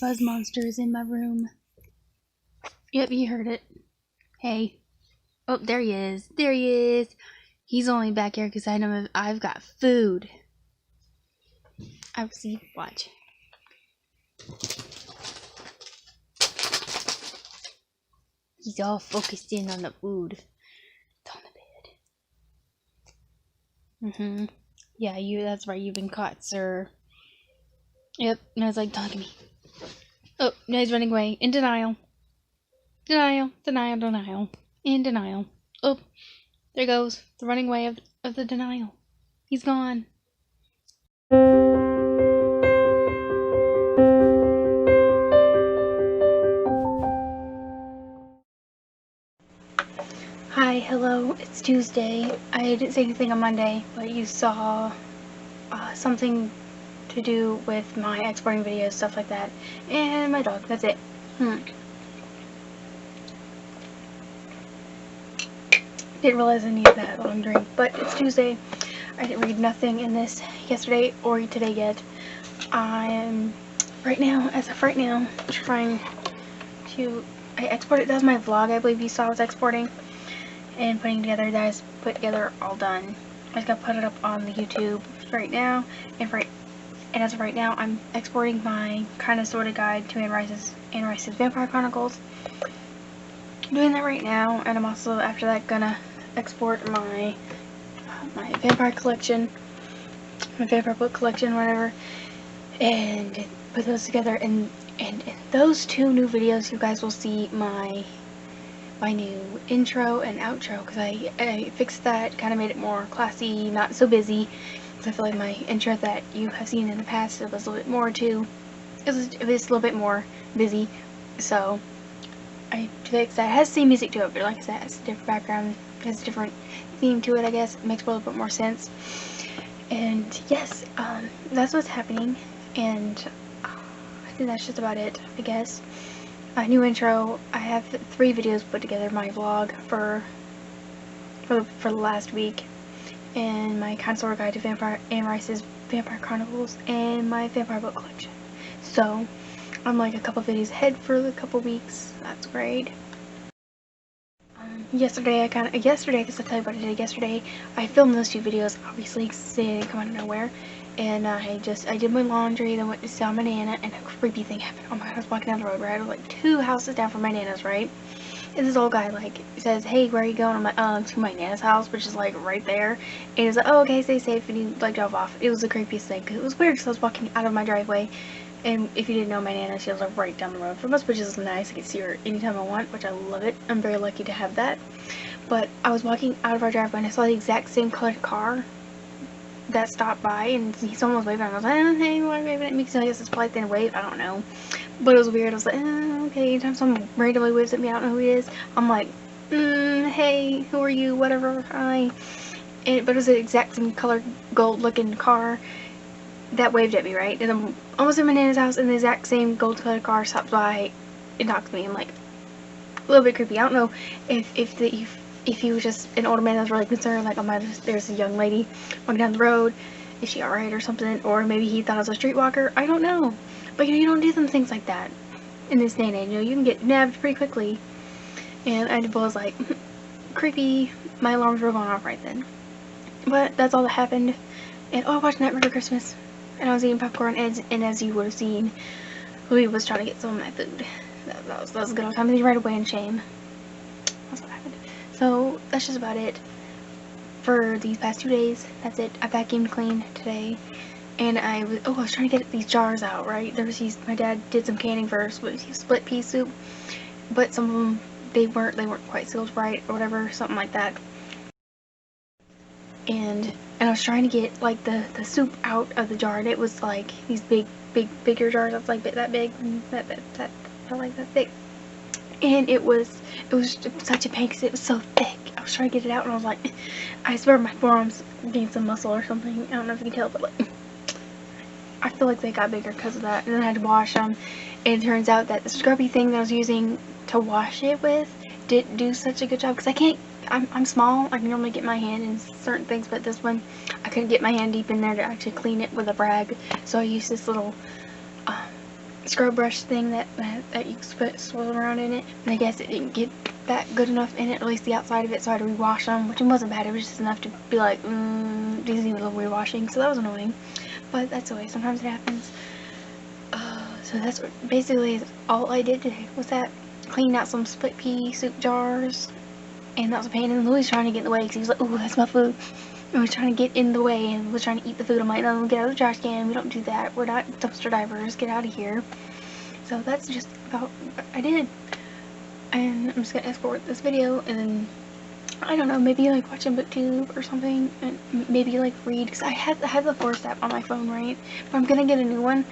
fuzz monster is in my room. Yep, you heard it. Hey. Oh, there he is. There he is. He's only back here because I know I've got food. I will see. Watch. He's all focused in on the food. It's on the bed. Yeah, that's right. You've been caught, sir. Yep. Now it's like, talking to me. Oh, now he's running away. In denial. Denial. Denial. Denial. In denial. Oh, there goes. The running away of the denial. He's gone. Hi, hello, it's Tuesday. I didn't say anything on Monday, but you saw something to do with my exporting videos, stuff like that, and my dog, that's it. Didn't realize I needed that long drink, but it's Tuesday. I didn't read nothing in this yesterday or today yet. I'm, as of right now, trying to, I exported, that was my vlog, I believe you saw I was exporting and putting together, that is put together, all done. I just gotta put it up on the YouTube right now, and as of right now, I'm exporting my kind of sort of guide to Anne Rice's Vampire Chronicles. Doing that right now, and I'm also after that gonna export my my vampire collection, my vampire book collection, whatever, and put those together. And in those two new videos, you guys will see my new intro and outro, because I fixed that, kind of made it more classy, not so busy, because I feel like my intro that you have seen in the past, it was a little bit more too, it was a little bit more busy, so I fixed that. It has the same music to it, but like I said, it has a different background, it has a different theme to it, I guess. It makes a little bit more sense. And yes, that's what's happening, and I think that's just about it, I guess. A new intro. I have 3 videos put together, my vlog for the last week, and my consort guide to Anne Rice's Vampire Chronicles, and my vampire book collection. So I'm like a couple videos ahead for the couple weeks. That's great. Yesterday, because I'll tell you what I did yesterday. I filmed those 2 videos, obviously, because they didn't come out of nowhere. And I did my laundry, then went to see my Nana, and a creepy thing happened. Oh my god, I was walking down the road, right? I was like 2 houses down from my Nana's, right? And this old guy, like, says, hey, where are you going? I'm like, to my Nana's house, which is, like, right there. And he's like, oh, okay, stay safe, and he, like, drove off. It was the creepiest thing, because it was weird, because I was walking out of my driveway, and if you didn't know, my Nana, she was, like, right down the road from us, which is nice. I can see her anytime I want, which I love it. I'm very lucky to have that. But I was walking out of our driveway, and I saw the exact same colored car that stopped by, and someone was waving. I was like, hey, why are you waving at me? Because I guess it's a polite thing to wave. I don't know. But it was weird. I was like, okay. Anytime someone randomly waves at me, I don't know who he is. I'm like, hey, who are you? Whatever. Hi. But it was the exact same colored gold-looking car that waved at me, right? And I'm almost in my Nana's house, and the exact same gold-colored car stops by. It knocks me. I'm like, a little bit creepy. I don't know if he was just an older man that was really concerned, like, oh, there's a young lady walking down the road, is she alright or something, or maybe he thought I was a streetwalker, I don't know. But, you don't do some things like that in this day and age, you can get nabbed pretty quickly. And I was like, creepy. My alarms were going off right then. But that's all that happened. And, I watched Nightmare Before Christmas, and I was eating popcorn, and as you would have seen, Louis was trying to get some of my food. That was a good old time, and he ran away in shame. That's what happened. So that's just about it for these past 2 days. That's it. I vacuumed clean today, and I was trying to get these jars out, right? My dad did some canning first with split pea soup, but some of them they weren't quite sealed right or whatever, something like that. And I was trying to get like the soup out of the jar, and it was like these bigger jars. That's like that big, that like that thick. And it was such a pain because it was so thick. I was trying to get it out, and I was like, I swear my forearms gained some muscle or something. I don't know if you can tell, but like, I feel like they got bigger because of that. And then I had to wash them, and it turns out that the scrubby thing that I was using to wash it with didn't do such a good job, because I'm small. I can normally get my hand in certain things, but this one I couldn't get my hand deep in there to actually clean it with a rag. So I used this little scrub brush thing that you put swirl around in it, and I guess it didn't get that good enough in it, at least the outside of it, so I had to rewash them, which wasn't bad. It was just enough to be like, these need a little rewashing, so that was annoying, but that's the way, sometimes it happens. So that's basically all I did today, was that, clean out some split pea soup jars, and that was a pain, and Louis trying to get in the way, because he was like, ooh, that's my food, and was trying to get in the way, and was trying to eat the food. I'm like, no, get out of the trash can, we don't do that, we're not dumpster divers, get out of here. So that's just about what I did, and I'm just gonna export this video, and then, I don't know, maybe like watch a booktube or something, and maybe like read, because I have the Forest app on my phone, right, but I'm gonna get a new one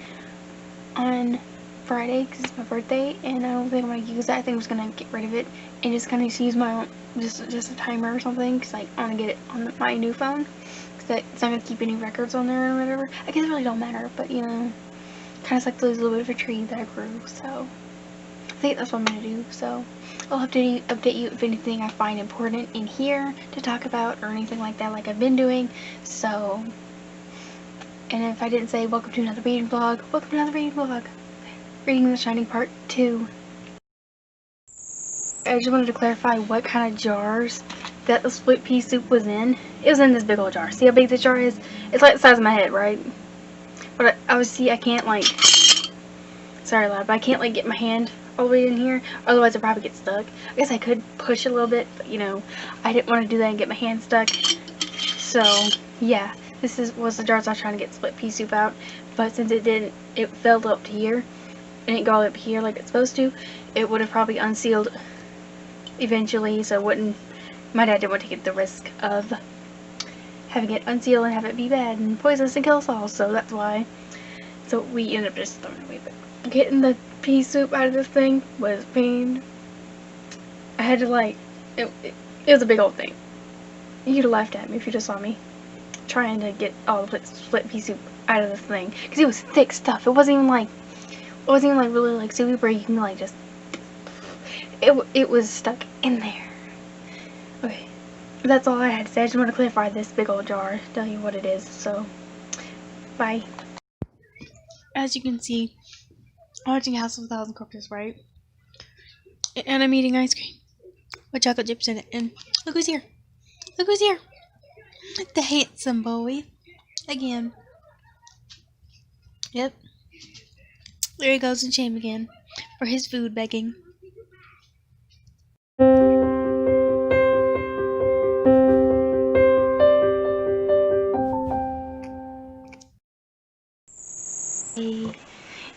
on Friday because it's my birthday, and I don't think I'm gonna use that. I think I'm just gonna get rid of it and just kind of use my own, just a timer or something, because like I want to get it on my new phone, because it's not gonna keep any records on there or whatever. I guess it really don't matter, but you know, kind of like lose a little bit of a tree that I grew. So I think that's what I'm gonna do. So I'll update you if anything I find important in here to talk about or anything like that, like I've been doing. So. And if I didn't say welcome to another reading vlog, welcome to another reading vlog. Reading The Shining Part 2. I just wanted to clarify what kind of jars that the split pea soup was in. It was in this big old jar. See how big this jar is? It's like the size of my head, right? But obviously I can't like, sorry loud, but I can't like get my hand all the way in here. Otherwise I'd probably get stuck. I guess I could push a little bit, but you know, I didn't want to do that and get my hand stuck. So, yeah. This was the jars I was trying to get split pea soup out, but since it didn't, it fell up to here, and it got up here like it's supposed to, it would have probably unsealed eventually, so it wouldn't, my dad didn't want to take the risk of having it unseal and have it be bad and poisonous and kill us all, so that's why. So we ended up just throwing it away, but getting the pea soup out of this thing was pain. I had to like, it was a big old thing. You'd have laughed at me if you just saw me trying to get all the split pea soup out of this thing, because it was thick stuff. It wasn't even like really like soupy where you can like just, it was stuck in there. Okay, that's all I had to say. I just want to clarify this big old jar, tell you what it is. So bye. As you can see, I'm watching House of a Thousand Corpses, right? And I'm eating ice cream with chocolate chips in it, and look who's here. Look who's here. The handsome boy. Again. Yep. There he goes in shame again. For his food begging.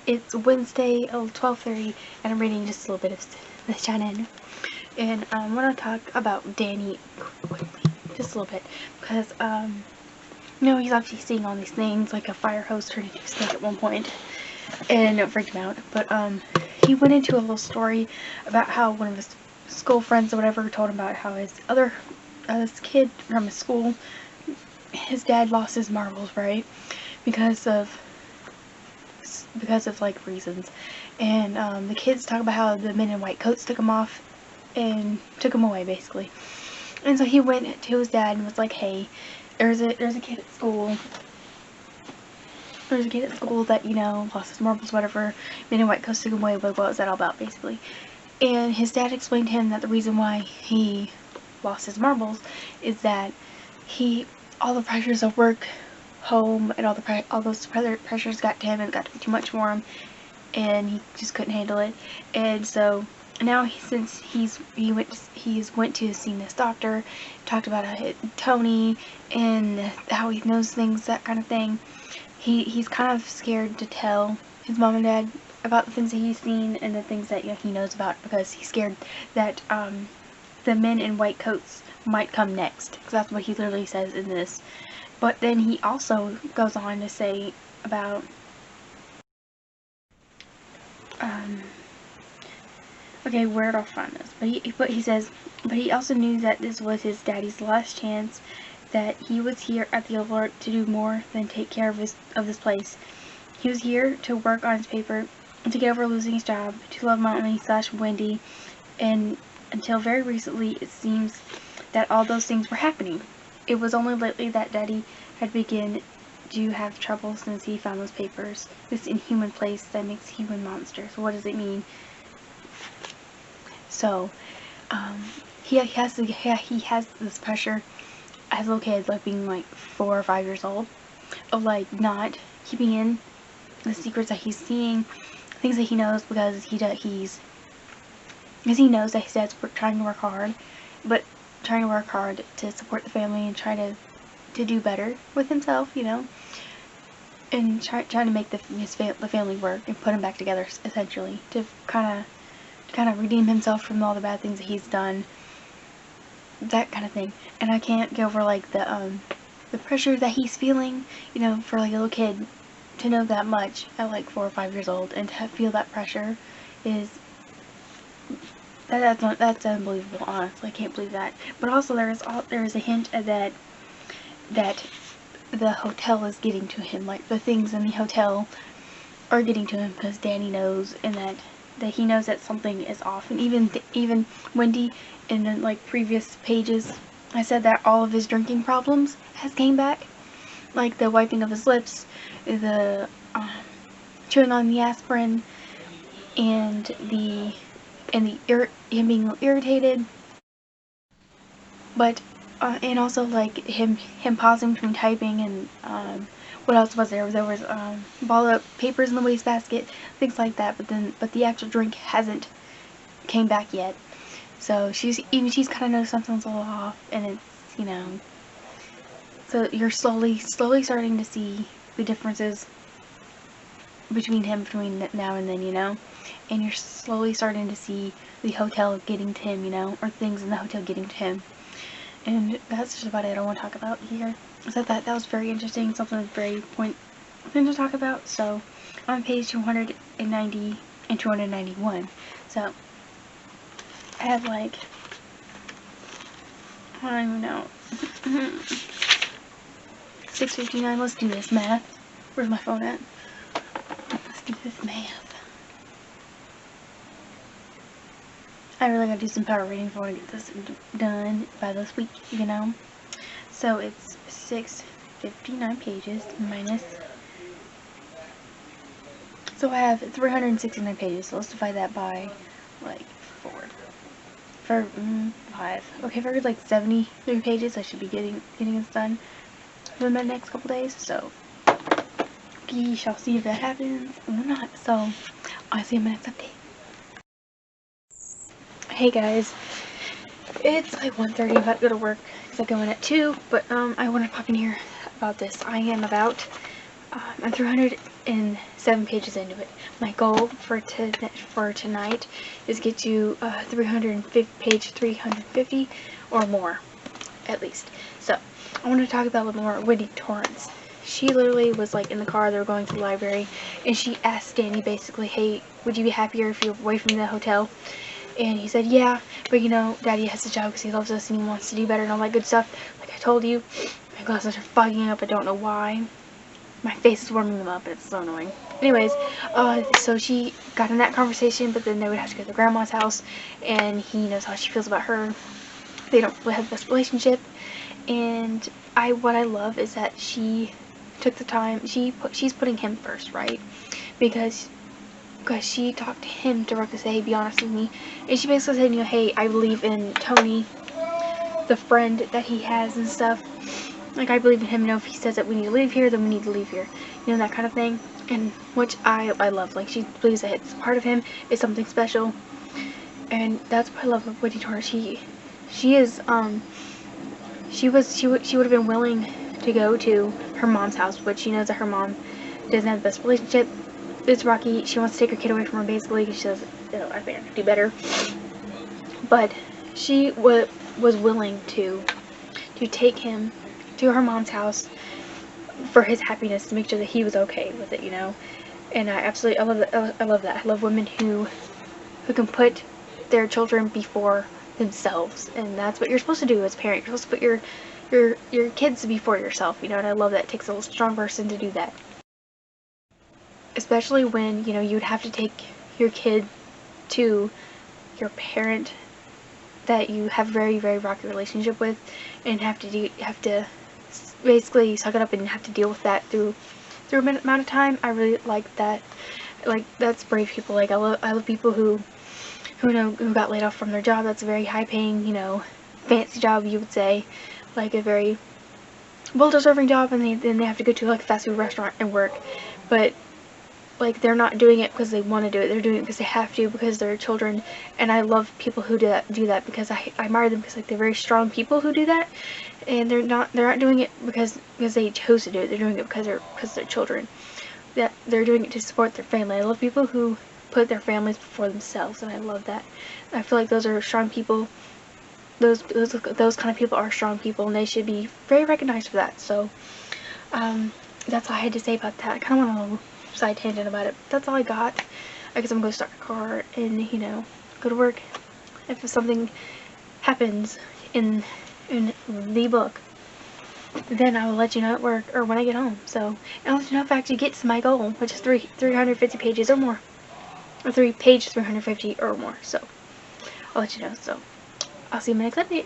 It's Wednesday, 12:30, and I'm reading just a little bit of The Shining. And I want to talk about Danny quickly. Just a little bit. Because, you know, he's obviously seeing all these things, like a fire hose turned into a snake at one point, and it freaked him out. But he went into a little story about how one of his school friends or whatever told him about how his this kid from his school, his dad lost his marbles, right, because of like reasons, and the kids talk about how the men in white coats took him off and took him away basically. And so he went to his dad and was like, hey, there's a kid at school. There's a kid at school that, you know, lost his marbles, whatever. Men in white coats took him away. What was that all about, basically? And his dad explained to him that the reason why he lost his marbles is that all the pressures of work, home, and all those pressures got to him, and it got to be too much for him, and he just couldn't handle it. And so now, since he's went to see this doctor, talked about Tony and how he knows things, that kind of thing. He's kind of scared to tell his mom and dad about the things that he's seen and the things that, you know, he knows about, because he's scared that the men in white coats might come next, because that's what he literally says in this. But then he also goes on to say about okay, where I'll find this, but he says, but he also knew that this was his daddy's last chance, that he was here at the Overlord to do more than take care of this place. He was here to work on his paper, to get over losing his job, to love Mommy/Wendy, and until very recently it seems that all those things were happening. It was only lately that Daddy had begun do have trouble since he found those papers. This inhuman place that makes human monsters. What does it mean? So, he has this pressure as a little kid, like being like 4 or 5 years old, of like not keeping in the secrets that he's seeing, things that he knows, because he knows that his dad's trying to work hard, but trying to work hard to support the family and try to do better with himself, you know, and trying to make the family work and put him back together, essentially, to kind of redeem himself from all the bad things that he's done, that kind of thing. And I can't get over like the pressure that he's feeling, you know, for like a little kid to know that much at like 4 or 5 years old, and to feel that pressure is that's unbelievable. Honestly, I can't believe that. But also there is a hint that the hotel is getting to him, like the things in the hotel are getting to him, because Danny knows, and that he knows that something is off. And even Wendy, in like previous pages, I said that all of his drinking problems has came back, like the wiping of his lips, the chewing on the aspirin, and him being irritated, but and also like him pausing between typing, and what else was there? There was balled up papers in the wastebasket, things like that. But the actual drink hasn't came back yet. So she's kind of knows something's a little off, and it's, you know. So you're slowly starting to see the differences between now and then, you know, and you're slowly starting to see the hotel getting to him, you know, or things in the hotel getting to him. And that's just about it I want to talk about here. So that was very interesting, something very important to talk about. So on page 290 and 291. So I have like, I don't even know, 6:59. Let's do this math. Where's my phone at? Let's do this math. I really gotta do some power reading if I want to get this done by this week, you know. So it's 659 pages minus. So I have 369 pages. So let's divide that by like 4. For 5. Okay, for like 73 pages, I should be getting this done within the next couple days. So we shall see if that happens or not. So I'll see you in my next update. Hey guys, it's like 1:30. I'm about to go to work because I go in at 2. But I want to pop in here about this. I'm 307 pages into it. My goal for tonight is get to page 350 or more, at least. So I want to talk about a little more Wendy Torrance. She literally was like in the car. They were going to the library, and she asked Danny basically, "Hey, would you be happier if you're away from the hotel?" And he said, "Yeah, but you know, Daddy has a job because he loves us and he wants to do better and all that good stuff. Like I told you, my glasses are fogging up. I don't know why. My face is warming them up, and it's so annoying." Anyways, so she got in that conversation, but then they would have to go to their grandma's house, and he knows how she feels about her. They don't really have the best relationship, and what I love is that she took the time. She's putting him first, right? Because she talked to him directly, to say, "Hey, be honest with me," and she basically said, you know, "Hey, I believe in Tony, the friend that he has and stuff. Like, I believe in him, you know, if he says that we need to leave here, then we need to leave here," you know, that kind of thing. And which I love. Like, she believes that it's part of him, it's something special, and that's what I love with Wendy Torrance. She would have been willing to go to her mom's house, but she knows that her mom doesn't have the best relationship. It's rocky. She wants to take her kid away from her, basically, because she says, you know, I think I could do better. But she was willing to take him to her mom's house for his happiness, to make sure that he was okay with it, you know. And I love that. I love that. I love women who can put their children before themselves, and that's what you're supposed to do as a parent. You're supposed to put your kids before yourself, you know. And I love that. It takes a strong person to do that. Especially when, you know, you would have to take your kid to your parent that you have very, very rocky relationship with, and have to basically suck it up and have to deal with that through a amount of time. I really like that. Like, that's brave people. Like, I love people who got laid off from their job. That's a very high paying, fancy job, you would say, like a very well deserving job, and then they have to go to like a fast food restaurant and work. But like, they're not doing it because they want to do it. They're doing it because they have to, because they're children. And I love people who do that because I admire them, because like, they're very strong people who do that, and they're not doing it because they chose to do it. They're doing it because they're children. That they're doing it to support their family. I love people who put their families before themselves, and I love that. I feel like those are strong people. Those kind of people are strong people, and they should be very recognized for that. So that's all I had to say about that. I kind of went on a little side tangent about it. That's all I got. I guess I'm going to start a car and, go to work. If something happens in the book, then I will let you know at work or when I get home. So, I'll let you know if I actually get to my goal, which is 350 pages or more. Or 350 or more. So, I'll let you know. So, I'll see you in my next update.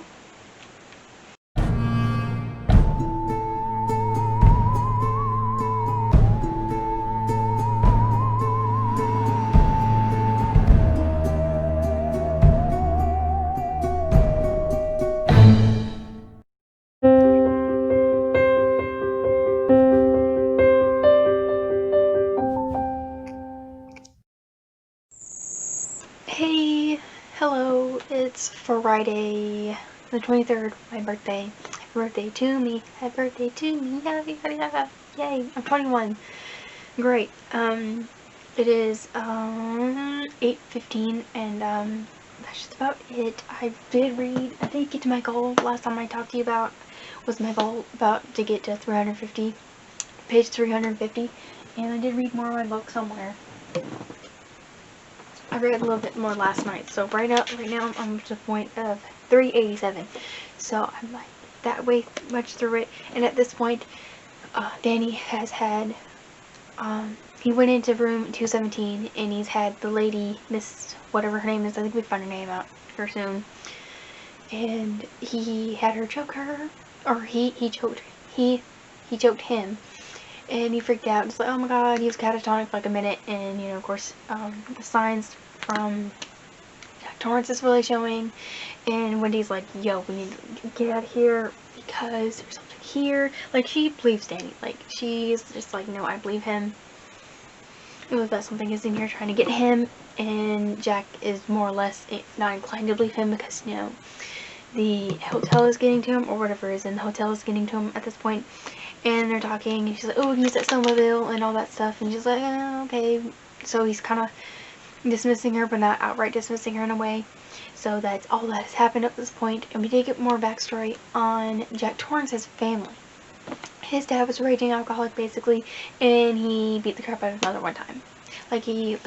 Hey, hello, it's Friday the 23rd, my birthday. Happy birthday to me, happy birthday to me, yay, I'm 21. Great. It is 8:15, and that's just about it. I did get to my goal. Last time I talked to you about was my goal about to get to 350, page 350, and I did read more of my book somewhere. I read a little bit more last night, so right now I'm to the point of 387. So I'm like that way much through it, and at this point, Danny has had, he went into room 217, and he's had the lady, Miss whatever her name is, I think we find her name out here soon, and he had her choke her, or he choked him, and he freaked out. It's like, oh my god, he was catatonic for like a minute, and of course, the signs from Jack Torrance is really showing, and Wendy's like, yo, we need to get out of here because there's something here. Like, she believes Danny. Like, she's just like, no, I believe him. It was that something is in here trying to get him, and Jack is more or less not inclined to believe him because, the hotel is getting to him, or whatever is in the hotel is getting to him at this point. And they're talking, and she's like, oh, he's at Snowmobile and all that stuff, and she's like, oh, okay. So he's kind of dismissing her, but not outright dismissing her in a way. So that's all that has happened up to this point, and we did get more backstory on Jack Torrance's family. His dad was a raging alcoholic, basically, and he beat the crap out of his mother one time. Like, he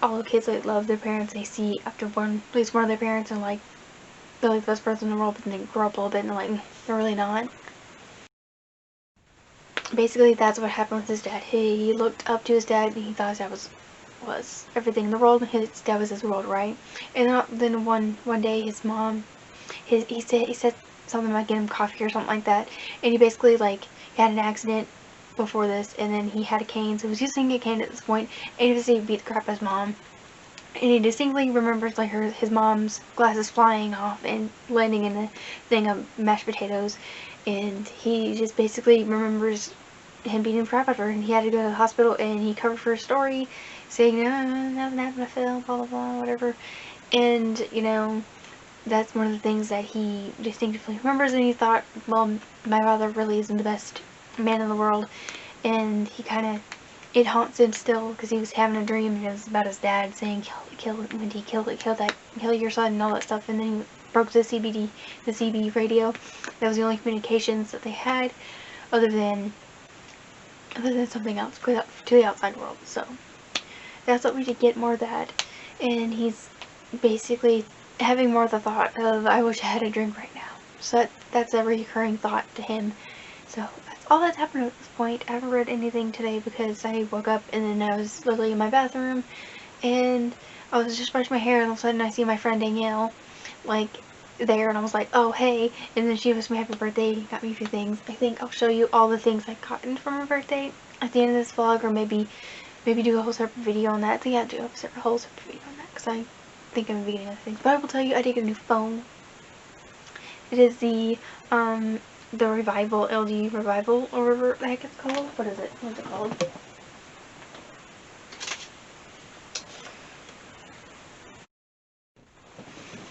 all the kids, like, love their parents. They see after at least one of their parents, and like, they're like the best person in the world, but then they grow up a little bit and like, they're really not. Basically, that's what happened with his dad. He looked up to his dad, and he thought his dad was everything in the world, and his dad was his world, right? And then one day, his mom, he said something about getting him coffee or something like that, and he basically, like, he had an accident before this, and then he had a cane, so he was using a cane at this point, and he just beat the crap out of his mom. And he distinctly remembers, like, his mom's glasses flying off and landing in a thing of mashed potatoes, and he just basically remembers him beating the crap out of her, and he had to go to the hospital, and he covered for a story saying, no, nothing happened to Phil, blah blah blah, whatever. And that's one of the things that he distinctively remembers, and he thought, well, my father really isn't the best man in the world, and it haunts him still, because he was having a dream, and it was about his dad saying, kill your son, and all that stuff, and then he broke the CB radio. That was the only communications that they had, other than something else to the outside world. So that's what we did get more of that, and he's basically having more of the thought of, I wish I had a drink right now. So that's a recurring thought to him. So that's all that's happened at this point. I haven't read anything today because I woke up and then I was literally in my bathroom, and I was just brushing my hair, and all of a sudden I see my friend Danielle, like, 10 minutes later, and she's like, oh, I need to there, and I was like, oh hey, and then she wished me happy birthday, got me a few things. I think I'll show you all the things I got from her birthday at the end of this vlog, or maybe do a whole separate video on that. I think I'll do a whole separate video on that, because I think I'm getting other things. But I will tell you, I did get a new phone. It is the Revival, LG Revival, or whatever the heck it's called. What is it? What's it called?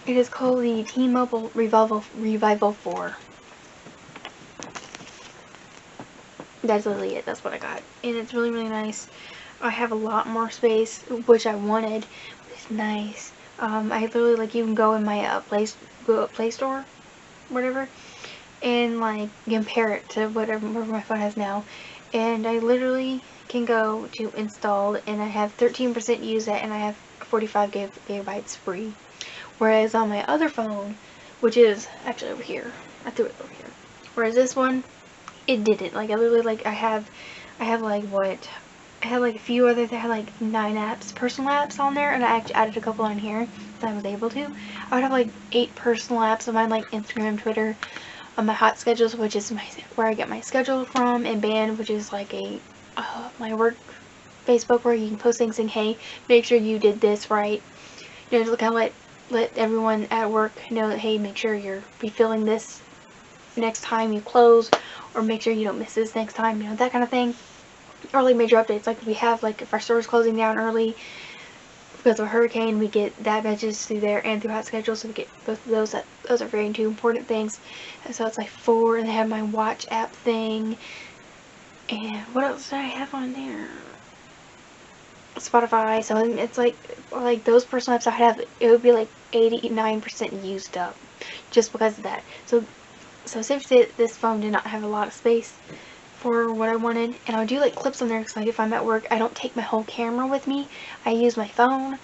It is called the T-Mobile Revival 4. That's literally it. That's what I got. And it's really, really nice. I have a lot more space, which I wanted. It's nice. I literally, like, you can go in my Play Store, whatever, and like compare it to whatever my phone has now. And I literally can go to installed, and I have 13% use it, and I have 45 gigabytes free. Whereas on my other phone, which is actually over here, I threw it over here. Whereas this one, it didn't. Like, I literally, like, I have like, what, I had like a few others that had like 9 apps, personal apps on there, and I actually added a couple on here that I was able to. I would have like 8 personal apps on mine, like Instagram, Twitter, on my hot schedules, which is where I get my schedule from, and band, which is like a my work Facebook, where you can post things saying, hey, make sure you did this right. You know, just kind of let everyone at work know that, hey, make sure you're refilling this next time you close, or make sure you don't miss this next time, you know, that kind of thing. Or like major updates, like we have, like, if our store's closing down early because of a hurricane, we get that message through there and through hot schedule, so we get both of those. Those are very two important things. And so it's like 4, and they have my watch app thing, and what else did I have on there? Spotify. So it's like those personal apps I have, it would be like 89% used up just because of that. So safe to say that this phone did not have a lot of space for what I wanted, and I would do like clips on there, because like if I'm at work, I don't take my whole camera with me. I use my phone.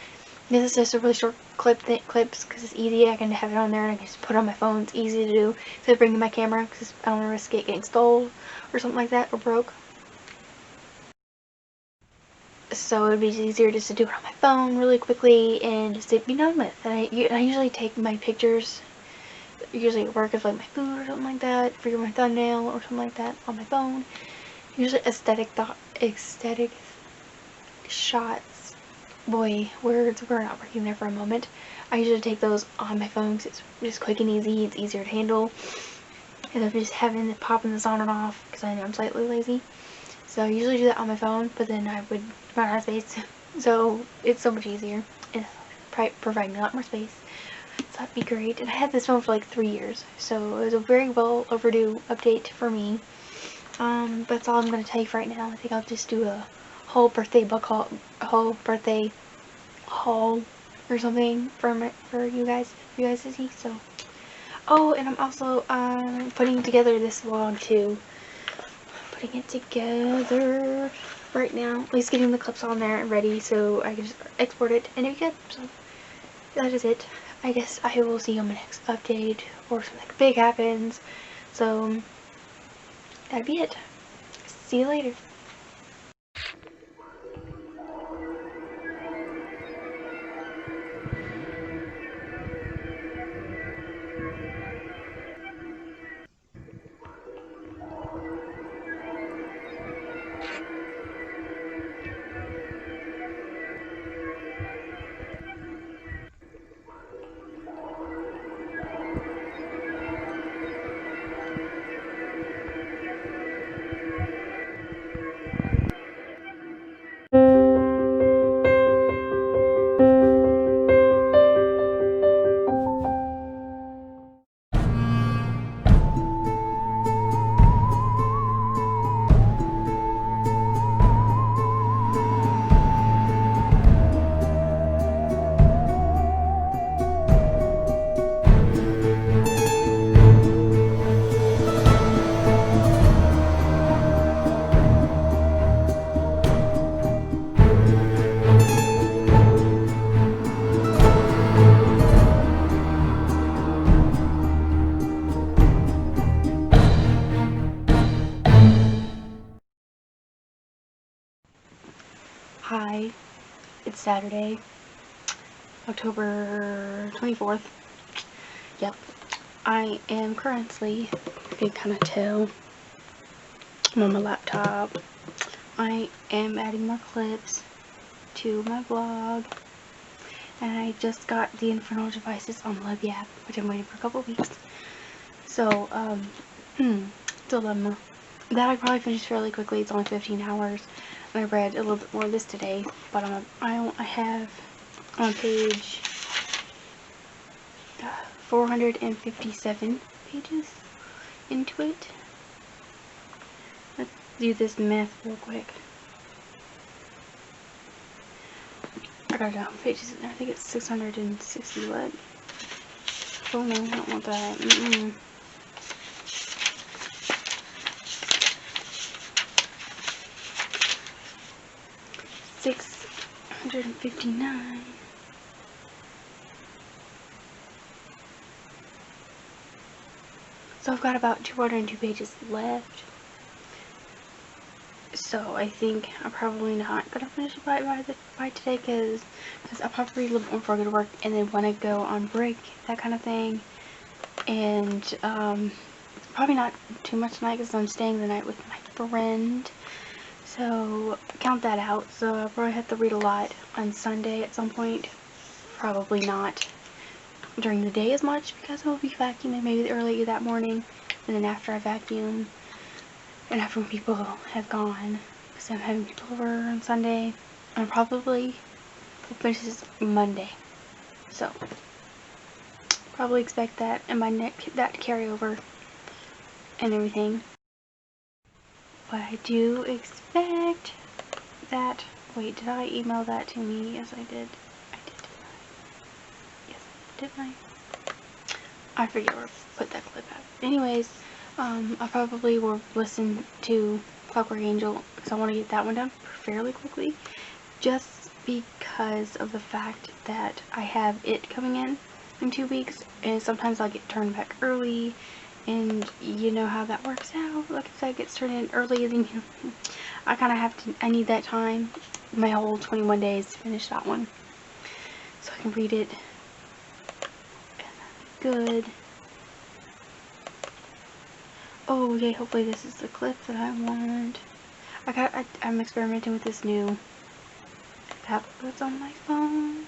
This is just a really short clips, because it's easy. I can have it on there, and I can just put it on my phone. It's easy to do instead of bringing my camera, because I don't want to risk it getting stolen or something like that, or broke. So it would be easier just to do it on my phone really quickly and just to be done with. And I usually take my pictures, usually at work, of like my food or something like that, for my thumbnail or something like that, on my phone. Usually aesthetic shots. Boy, words were not working there for a moment. I usually take those on my phone because it's just quick and easy. It's easier to handle. And I'm just popping this on and off, because I know I'm slightly lazy. So I usually do that on my phone, but then I would run out of space. So it's so much easier, and provide me a lot more space. So that'd be great. And I had this phone for like 3 years, so it was a very well overdue update for me. That's all I'm gonna tell you for right now. I think I'll just do a whole birthday haul or something for you guys to see. So, oh, and I'm also putting together this vlog too. Putting it together right now. At least getting the clips on there and ready, so I can just export it and it'll be good. So that is it. I guess I will see you on my next update, or something big happens. So that'd be it. See you later. Hi, it's Saturday, October 24th. Yep, I am currently, you can kind of tell, I'm on my laptop. I am adding more clips to my vlog, and I just got the Infernal Devices on the Libby app, which I'm waiting for a couple weeks. So, Dilemma. That I probably finished fairly quickly. It's only 15 hours. And I read a little bit more of this today, but I have on page 457 pages into it. Let's do this math real quick. I got it down pages in there. I think it's 660 what? Oh no, I don't want that. 659. So I've got about 202 pages left. So I think I'm probably not gonna finish it by today, because I'll probably read a little bit more before I go to work, and then when I go on break, that kind of thing. And probably not too much tonight because I'm staying the night with my friend. So count that out. So I'll probably have to read a lot on Sunday at some point. Probably not during the day as much, because I will be vacuuming maybe early that morning, and then after I vacuum, and after when people have gone, because I'm having people over on Sunday, and probably will finish this Monday. So probably expect that, and that to carry over and everything. But I do expect that. Wait, did I email that to me? Yes, I did. I did, didn't I? Yes, didn't I? I forget where I put that clip at. Anyways, I probably will listen to Clockwork Angel, because I want to get that one done fairly quickly, just because of the fact that I have it coming in 2 weeks, and sometimes I'll get turned back early, and you know how that works out. Like if that gets turned in early, then I kind of have to, I need that time, my whole 21 days to finish that one, so I can read it good. Oh, okay, hopefully this is the clip that I want. I'm experimenting with this new app that's on my phone,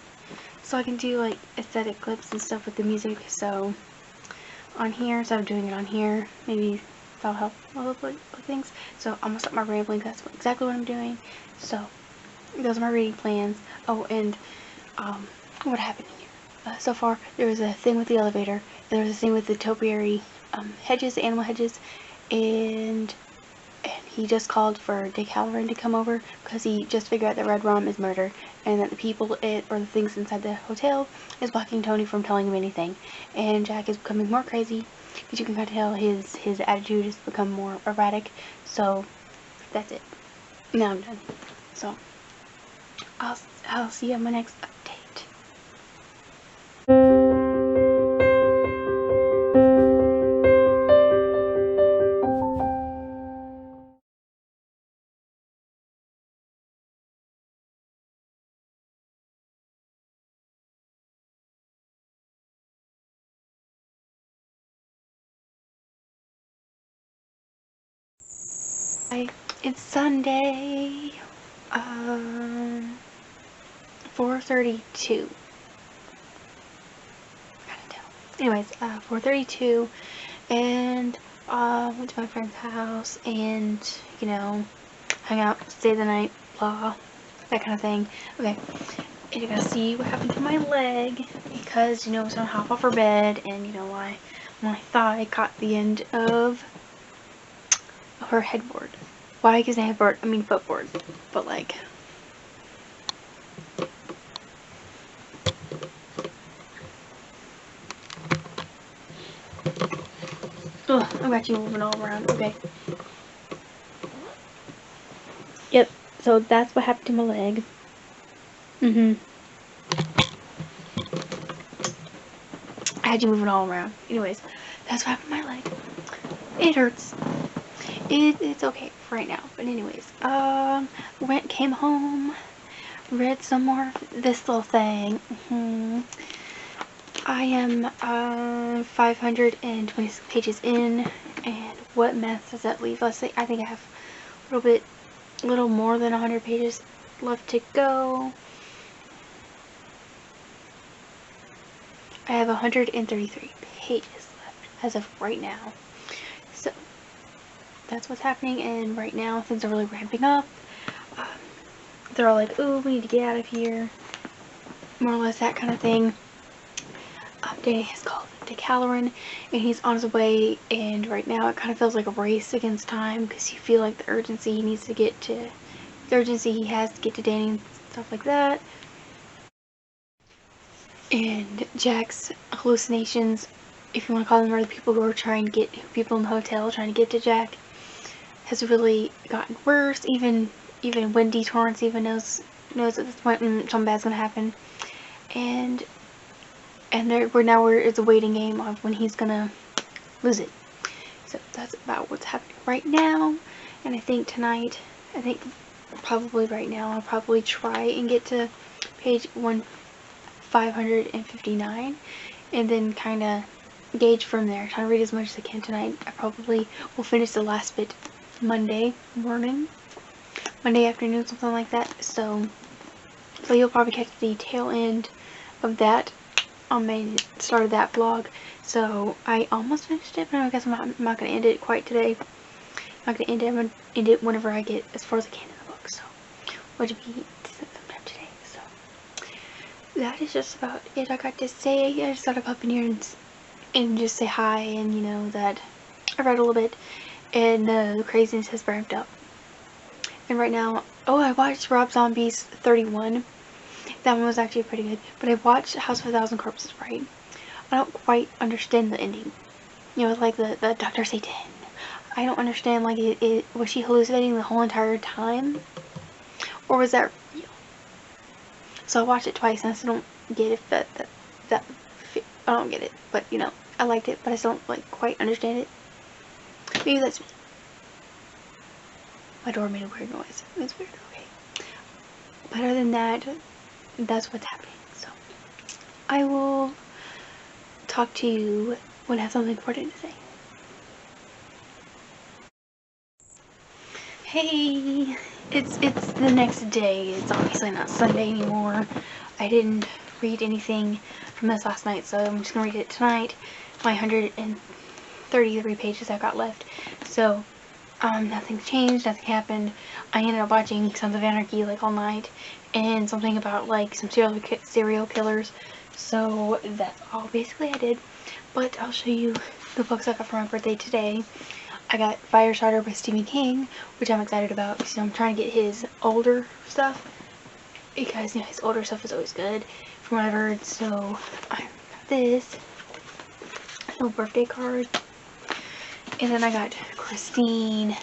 so I can do like aesthetic clips and stuff with the music. So on here, so I'm doing it on here, maybe that'll help a little bit with things. So I'm gonna stop my rambling. That's exactly what I'm doing. So those are my reading plans. Oh, and what happened here? So far, there was a thing with the elevator. There was a thing with the topiary hedges, the animal hedges, and he just called for Dick Halloran to come over, because he just figured out that Red Rum is murder, and that the people or the things inside the hotel is blocking Tony from telling him anything. And Jack is becoming more crazy, because you can kind of tell his attitude has become more erratic. So that's it. Now I'm done. So I'll see you on my next update. It's Sunday, 4:32. Anyways, 4:32, and went to my friend's house, and you know, hung out, stay the night, blah, that kind of thing. Okay, and you're gonna see what happened to my leg, because you know, I was gonna hop off her bed, and you know, my thigh caught the end of her headboard. Why? Because headboard, I mean footboard, but like, ugh, I've got you moving all around. Okay. Yep, so that's what happened to my leg. I had you moving all around. Anyways, that's what happened to my leg. It hurts. It's okay for right now. But anyways, came home, read some more of this little thing. I am 526 pages in, and what mess does that leave? Let's say I think I have a little more than 100 pages left to go. I have 133 pages left as of right now. So that's what's happening, and right now things are really ramping up. They're all like, "Ooh, we need to get out of here," more or less that kind of thing. Danny has called Decaloran, and he's on his way, and right now it kind of feels like a race against time, because you feel like the urgency he has to get to Danny and stuff like that. And Jack's hallucinations, if you want to call them, are the people who are trying to get people in the hotel trying to get to Jack, has really gotten worse. Even Wendy Torrance even knows at this point something bad's gonna happen, and it's a waiting game of when he's gonna lose it. So that's about what's happening right now. And I think tonight, probably right now, I'll probably try and get to page 559, and then kind of gauge from there. Try to read as much as I can tonight. I probably will finish the last bit Monday morning, Monday afternoon, something like that. So you'll probably catch the tail end of that on my start of that vlog. So I almost finished it, but I guess I'm not going to end it quite today. I'm not going to end it. I'm going to end it whenever I get as far as I can in the book. So which will be sometime today. So that is just about it I got to say. I just thought I'd pop in here and just say hi, and you know that I read a little bit, and the craziness has ramped up. And right now, I watched Rob Zombie's 31. That one was actually pretty good. But I watched House of a Thousand Corpses, right? I don't quite understand the ending. You know, like the Dr. Satan. I don't understand, like, was she hallucinating the whole entire time? Or was that real? So I watched it twice, and I still don't get it. I don't get it. But, you know, I liked it, but I still don't, like, quite understand it. Maybe that's me. My door made a weird noise. It was weird, okay. But other than that, that's what's happening. So I will talk to you when I have something important to say. Hey, it's the next day. It's obviously not Sunday anymore. I didn't read anything from this last night, so I'm just gonna read it tonight. My 133 pages I've got left. So nothing's changed, nothing happened. I ended up watching Sons of Anarchy like all night, and something about like some serial killers. So that's all basically I did. But I'll show you the books I got for my birthday today. I got Firestarter by Stephen King, which I'm excited about because, you know, I'm trying to get his older stuff, because, you know, his older stuff is always good from what I've heard. So I got this little birthday card, and then I got Christine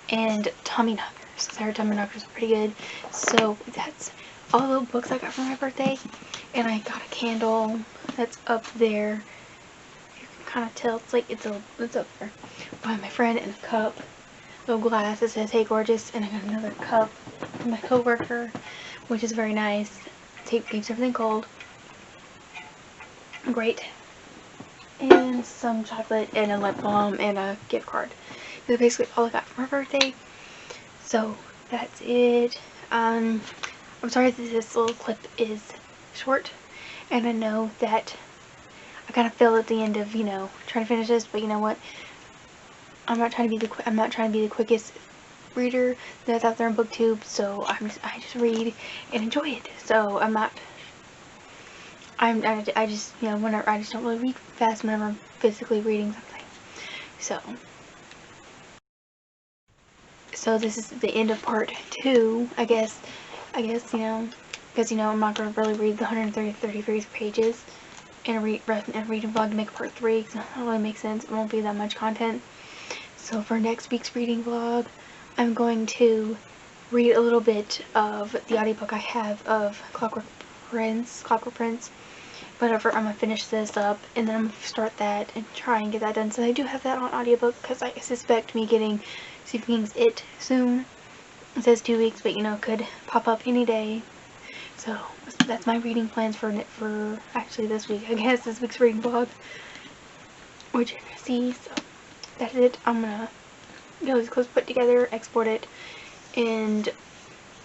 and Tommy Knockers, because I heard Tommy Knockers are pretty good. So that's all the books I got for my birthday. And I got a candle that's up there. You can kind of tell it's like it's up there by my friend, and a cup, little glass that says "Hey Gorgeous," and I got another cup from my coworker, which is very nice. Keeps everything cold. Great. And some chocolate and a lip balm and a gift card. That's basically all I got for my birthday. So that's it. I'm sorry that this little clip is short, and I know that I kind of feel at the end of, you know, trying to finish this, but you know what? I'm not trying to be the quickest reader that's out there on BookTube, so I just read and enjoy it. So I just, you know, whenever I just don't really read fast whenever I'm physically reading something. So this is the end of part 2, I guess, you know, because, you know, I'm not going to really read the 133 pages in a reading vlog to make part 3, because that doesn't really make sense. It won't be that much content. So for next week's reading vlog, I'm going to read a little bit of the audiobook I have of Clockwork Prince. But I'm going to finish this up, and then I'm going to start that and try and get that done. So I do have that on audiobook, because I suspect me getting Stephen King's It soon. It says 2 weeks, but, you know, it could pop up any day. So that's my reading plans for actually this week. I guess this week's reading vlog, which you're gonna see. So that's it. I'm gonna get all these clips put together, export it, and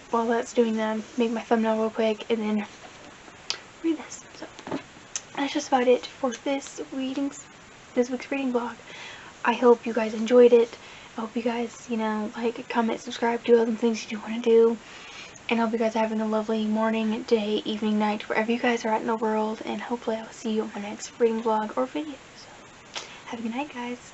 while that's doing that, make my thumbnail real quick, and then read this. So that's just about it for this week's reading vlog. I hope you guys enjoyed it. I hope you guys, you know, like, comment, subscribe, do all the things you do want to do. And I hope you guys are having a lovely morning, day, evening, night, wherever you guys are at in the world. And hopefully I will see you on my next reading vlog or video. So, have a good night, guys.